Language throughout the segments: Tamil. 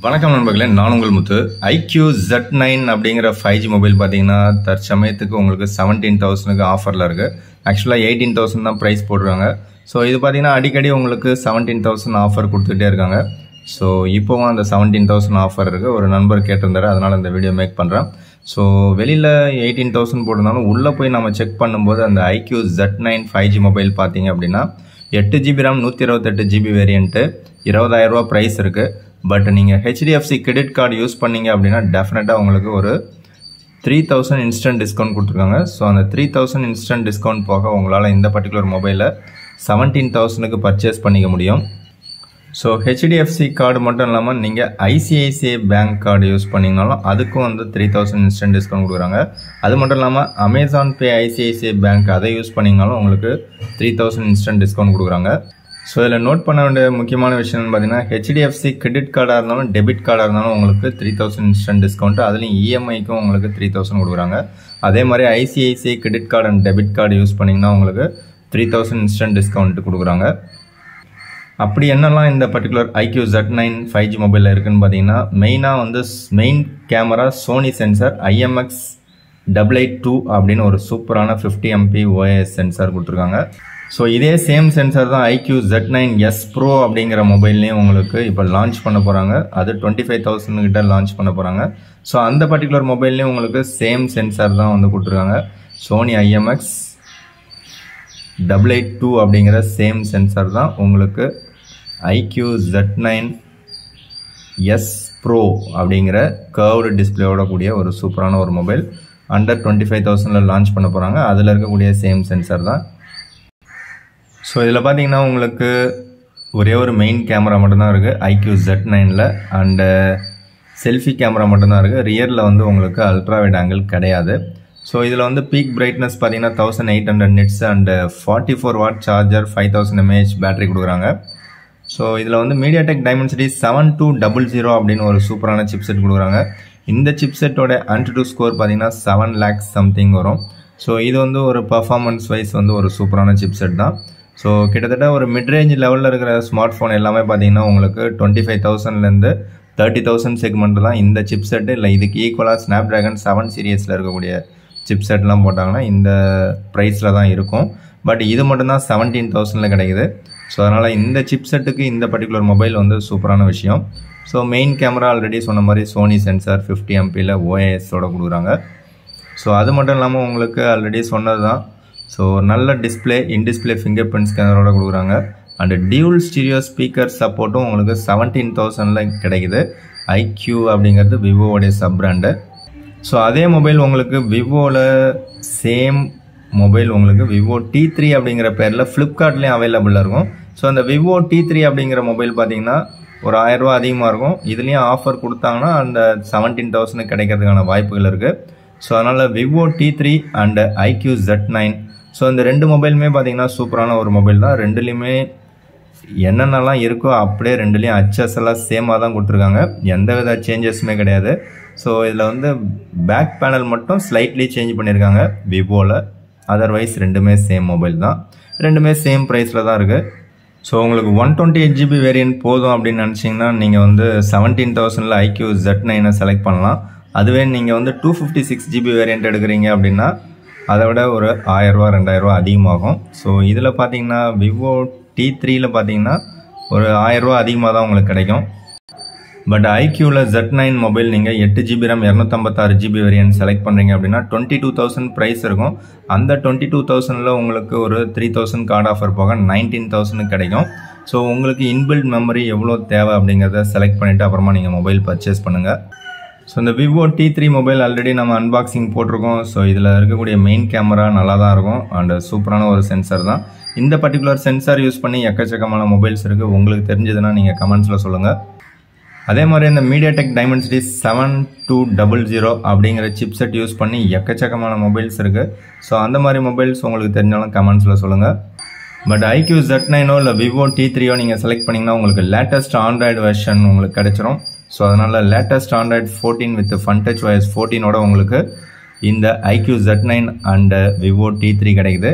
வணக்கம் நண்பர்களே, நான் உங்கள் முத்து. IQ Z9 அப்படிங்கிற 5G மொபைல் பார்த்தீங்கன்னா தற்சமயத்துக்கு உங்களுக்கு 17,000க்கு ஆஃபரில் இருக்குது. ஆக்சுவலாக 18,000 தான் ப்ரைஸ் போடுறாங்க. ஸோ இது பார்த்தீங்கன்னா அடிக்கடி உங்களுக்கு 17,000 ஆஃபர் கொடுத்துட்டே இருக்காங்க. ஸோ இப்போவும் அந்த 17,000 ஆஃபர் இருக்குது. ஒரு நண்பர் கேட்டிருந்தாரு, அதனால் இந்த வீடியோ மேக் பண்ணுறேன். ஸோ வெளியில் 18,000 போட்டிருந்தாலும் உள்ளே போய் நம்ம செக் பண்ணும்போது அந்த IQ Z9 5G மொபைல் பார்த்தீங்க அப்படின்னா 8GB RAM 128GB வேரியண்ட்டு 20,000 ரூபா ப்ரைஸ் இருக்குது. பட் நீங்கள் HDFC கிரெடிட் கார்டு யூஸ் பண்ணீங்க அப்படின்னா டெஃபினட்டாக உங்களுக்கு ஒரு 3,000 இன்ஸ்டன்ட் டிஸ்கவுண்ட் கொடுத்துருக்காங்க. ஸோ அந்த 3,000 இன்ஸ்டன்ட் டிஸ்கவுண்ட் போக உங்களால் இந்த பர்டிகுலர் மொபைலை 17,000க்கு பர்ச்சேஸ் பண்ணிக்க முடியும். ஸோ HDFC கார்டு மட்டும் இல்லாமல் நீங்கள் ICICI பேங்க் கார்டு யூஸ் பண்ணிங்கனாலும் அதுக்கும் வந்து 3,000 இன்ஸ்டன்ட் டிஸ்கவுண்ட் கொடுக்குறாங்க. அது மட்டும் இல்லாமல் அமேசான் பே ICICI பேங்க் அதை யூஸ் பண்ணிங்கனாலும் உங்களுக்கு 3,000 இன்ஸ்டன்ட் டிஸ்கவுண்ட் கொடுக்குறாங்க. ஸோ இதில் நோட் பண்ண வேண்டிய முக்கியமான விஷயம்னு பார்த்தீங்கன்னா HDFC கிரெடிட் கார்டாக இருந்தாலும் டெபிட் கார்டாக இருந்தாலும் உங்களுக்கு 3,000 இன்ஸ்டன்ட் டிஸ்கவுண்ட், அதுலேயும் EMIக்கும் உங்களுக்கு 3,000 கொடுக்குறாங்க. அதே மாதிரி ICICI credit card and debit card use பண்ணிங்கன்னா உங்களுக்கு 3,000 இன்ஸ்டன்ட் டிஸ்கவுண்ட் கொடுக்குறாங்க. அப்படி என்னெல்லாம் இந்த பர்டிகுலர் IQ Z9 5G மொபைலில் இருக்குதுன்னு பார்த்தீங்கன்னா மெயினாக வந்து main camera Sony sensor IMX882 அப்படின்னு ஒரு சூப்பரான 50MP OIS சென்சார் கொடுத்துருக்காங்க. ஸோ இதே சேம் சென்சார் தான் IQ Z9S Pro அப்படிங்கிற மொபைல்லையும் உங்களுக்கு இப்போ லான்ச் பண்ண போகிறாங்க. அது 25,000 கிட்ட லான்ச் பண்ண போகிறாங்க. ஸோ அந்த பர்டிகுலர் மொபைல்லையும் உங்களுக்கு சேம் சென்சார் தான் வந்து கொடுத்துருக்காங்க. சோனி IMX882 அப்படிங்கிற சேம் சென்சார் தான் உங்களுக்கு IQ Z9S Pro அப்படிங்கிற கர்வ்டு டிஸ்பிளேயோட கூடிய ஒரு சூப்பரான ஒரு மொபைல் அண்டர் 25,000 லான்ச் பண்ண போகிறாங்க. அதில் இருக்கக்கூடிய சேம் சென்சார் தான். ஸோ இதில் பார்த்தீங்கன்னா உங்களுக்கு ஒரே ஒரு மெயின் கேமரா மட்டும்தான் இருக்குது IQ Z9ல், அண்டு செல்ஃபி கேமரா மட்டும்தான் இருக்குது. ரியரில் வந்து உங்களுக்கு அல்ட்ரா வைட் ஆங்கிள் கிடையாது. ஸோ இதில் வந்து பீக் பிரைட்னஸ் பார்த்தீங்கன்னா 1800 nits and 44 watt charger 5000 mAh battery கொடுக்குறாங்க. ஸோ இதில் வந்து MediaTek Dimensity 7200 அப்படின்னு ஒரு சூப்பரான சிப்செட் கொடுக்குறாங்க. இந்த சிப்செட்டோட AnTuTu ஸ்கோர் பார்த்தீங்கன்னா 7 lakhs சம்திங் வரும். ஸோ இது வந்து ஒரு பர்ஃபார்மன்ஸ் வைஸ் வந்து ஒரு சூப்பரான சிப்செட் தான். ஸோ கிட்டத்தட்ட ஒரு மிட்ரேஞ்ச் லெவலில் இருக்கிற ஸ்மார்ட் ஃபோன் எல்லாமே பார்த்தீங்கன்னா உங்களுக்கு 25,000லேருந்து 30,000 செக்மெண்ட் தான் இந்த சிப்செட். இல்லை இதுக்கு ஈக்குவலாக Snapdragon 7 சீரியஸில் இருக்கக்கூடிய சிப்செட்லாம் போட்டாங்கன்னா இந்த ப்ரைஸில் தான் இருக்கும். பட் இது மட்டும்தான் 17,000ல் கிடைக்குது. ஸோ அதனால் இந்த சிப்செட்டுக்கு இந்த பர்டிகுலர் மொபைல் வந்து சூப்பரான விஷயம். ஸோ மெயின் கேமரா ஆல்ரெடி சொன்ன மாதிரி சோனி சென்சார் 50MP OISஓட கொடுக்குறாங்க. ஸோ அது மட்டும் இல்லாமல் உங்களுக்கு ஆல்ரெடி சொன்னது தான். ஸோ நல்ல டிஸ்பிளே இன்டிஸ்பிளே ஃபிங்கர் பிரிண்ட் ஸ்கேனரோட கொடுக்குறாங்க. அண்டு டியூல் ஸ்டீரியோ ஸ்பீக்கர் சப்போர்ட்டும் உங்களுக்கு 17,000ல் கிடைக்குது. IQ அப்படிங்கிறது விவோடைய சப் பிராண்டு. ஸோ அதே மொபைல் உங்களுக்கு விவோவில் சேம் மொபைல் உங்களுக்கு விவோ T3 அப்படிங்கிற பேரில் ஃப்ளிப்கார்ட்லேயும் அவைலபிளாக இருக்கும். ஸோ அந்த விவோ T3 அப்படிங்கிற மொபைல் பார்த்தீங்கன்னா ஒரு 1000 ரூபா அதிகமாக இருக்கும். இதுலேயும் ஆஃபர் கொடுத்தாங்கன்னா அந்த 17,000 கிடைக்கிறதுக்கான வாய்ப்புகள் இருக்குது. ஸோ அதனால் Vivo T3 and IQ Z9 so இந்த ரெண்டு மொபைலுமே பார்த்தீங்கன்னா சூப்பரான ஒரு மொபைல் தான். ரெண்டுலேயுமே என்னென்னலாம் இருக்கோ அப்படியே ரெண்டுலேயும் அச்சஸ் எல்லாம் சேமாக தான் கொடுத்துருக்காங்க. எந்த வித சேஞ்சஸுமே கிடையாது. ஸோ இதில் வந்து பேக் பேனல் மட்டும் ஸ்லைட்லி சேஞ்ச் பண்ணியிருக்காங்க விவோவில். அதர்வைஸ் ரெண்டுமே சேம் மொபைல் தான். ரெண்டுமே சேம் ப்ரைஸில் தான் இருக்குது. ஸோ உங்களுக்கு 128GB வேரியன்ட் போதும் அப்படின்னு நினச்சிங்கன்னா நீங்கள் வந்து 17,000ல் IQ Z9 செலக்ட் பண்ணலாம். அதுவே நீங்கள் வந்து 256GB வேரியன்ட் எடுக்கிறீங்க அப்படின்னா அதை விட ஒரு 1000 ரூபா 2000 ரூபா அதிகமாகும். ஸோ இதில் பார்த்தீங்கன்னா விவோ T3யில் பார்த்தீங்கன்னா ஒரு 1000 ரூபா அதிகமாக தான் உங்களுக்கு கிடைக்கும். பட் IQவில் Z9 மொபைல் நீங்கள் 8GB RAM 256GB variant select பண்ணுறீங்க அப்படின்னா 22,000 ப்ரைஸ் இருக்கும். அந்த 22,000ல் உங்களுக்கு ஒரு 3,000 கார்டு ஆஃபர் போக 19,000 கிடைக்கும். ஸோ உங்களுக்கு இன்பில்ட் மெமரி எவ்வளோ தேவை அப்படிங்கிறத செலக்ட் பண்ணிவிட்டு அப்புறமா நீங்கள் மொபைல் பர்ச்சேஸ் பண்ணுங்கள். ஸோ இந்த விவோ T3 மொபைல் ஆல்ரெடி நம்ம அன்பாக்சிங் போட்டிருக்கோம். ஸோ இதில் இருக்கக்கூடிய மெயின் கேமரா நல்லா தான் இருக்கும் அண்ட் சூப்பரான ஒரு சென்சார் தான். இந்த பர்டிகுலர் சென்சார் யூஸ் பண்ணி எக்கச்சக்கமான மொபைல்ஸ் இருக்குது. உங்களுக்கு தெரிஞ்சதுன்னா நீங்கள் கமெண்ட்ஸில் சொல்லுங்கள். அதே மாதிரி இந்த MediaTek Dimensity 7200 அப்படிங்கிற சிப்செட் யூஸ் பண்ணி எக்கச்சக்கமான மொபைல்ஸ் இருக்குது. ஸோ அந்த மாதிரி மொபைல்ஸ் உங்களுக்கு தெரிஞ்சாலும் கமெண்ட்ஸில் சொல்லுங்கள். பட் IQ Z9ஓ இல்லை விவோ T3ஓ நீங்கள் செலக்ட் பண்ணிங்கன்னா உங்களுக்கு லேட்டஸ்ட் ஆண்ட்ராய்டு வெர்ஷன் உங்களுக்கு கிடைச்சிரும். ஸோ அதனால் latest Android 14 with FunTouch OS 14ஓட உங்களுக்கு இந்த IQ Z9 and Vivo T3 கிடைக்குது.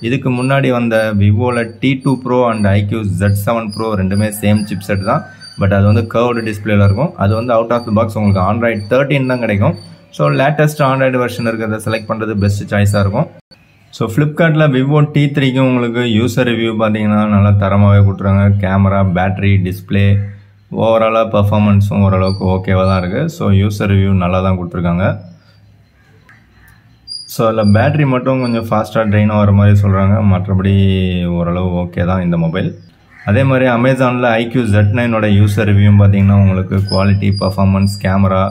இதுக்கு முன்னாடி வந்த விவோவில் T2 Pro and IQ Z7 Pro ரெண்டுமே சேம் சிப்செட் தான். பட் அது வந்து கர்வ்டு டிஸ்பிளேல இருக்கும். அது வந்து அவுட் ஆஃப் த பாக்ஸ் உங்களுக்கு Android 13 தான் கிடைக்கும். ஸோ லேட்டஸ்ட் ஆண்ட்ராய்டு வெர்ஷன் இருக்கிறத செலக்ட் பண்ணுறது பெஸ்ட் சாய்ஸாக இருக்கும். ஸோ ஃப்ளிப்கார்ட்டில் விவோ T3க்கு உங்களுக்கு யூசர் ரிவ்யூ பார்த்தீங்கன்னா நல்லா தரமாகவே கொடுத்துருக்காங்க. கேமரா, பேட்டரி, டிஸ்பிளே, ஓவராலாக பர்ஃபார்மன்ஸும் ஓரளவுக்கு ஓகேவாக தான் இருக்குது. ஸோ யூசர் ரிவ்யூ நல்லா தான் கொடுத்துருக்காங்க. ஸோ அதில் பேட்ரி மட்டும் கொஞ்சம் ஃபாஸ்ட்டாக ட்ரெயின் ஆகிற மாதிரி சொல்கிறாங்க. மற்றபடி ஓரளவு ஓகே தான் இந்த மொபைல். அதே மாதிரி அமேசானில் IQ Z9ஓட யூசர் ரிவ்யூ பார்த்தீங்கன்னா உங்களுக்கு குவாலிட்டி, பர்ஃபார்மன்ஸ், கேமரா,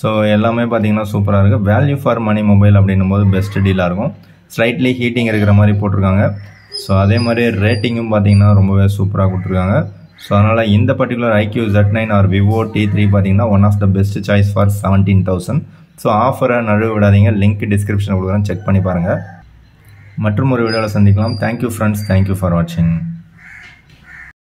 ஸோ எல்லாமே பார்த்தீங்கன்னா சூப்பராக இருக்குது. வேல்யூ ஃபார் மணி மொபைல் அப்படின்னும் போது பெஸ்ட் டீலாக இருக்கும். ஸ்லைட்லி ஹீட்டிங் இருக்கிற மாதிரி போட்டிருக்காங்க. ஸோ அதே மாதிரி ரேட்டிங்கும் பார்த்தீங்கன்னா ரொம்பவே சூப்பராக கொடுத்துருக்காங்க. ஸோ அதனால் இந்த particular IQ Z9 R Vivo T3 பார்த்தீங்கன்னா one of the best choice for 17,000. So ஆஃபரை நழுவ விடாதீங்க. லிங்க் டிஸ்கிரிப்ஷனில் கொடுக்குறேன், செக் பண்ணி பாருங்கள். மற்றும் ஒரு வீடியோவில் சந்திக்கலாம். தேங்க்யூ ஃப்ரெண்ட்ஸ், தேங்க்யூ ஃபார் வாட்சிங்.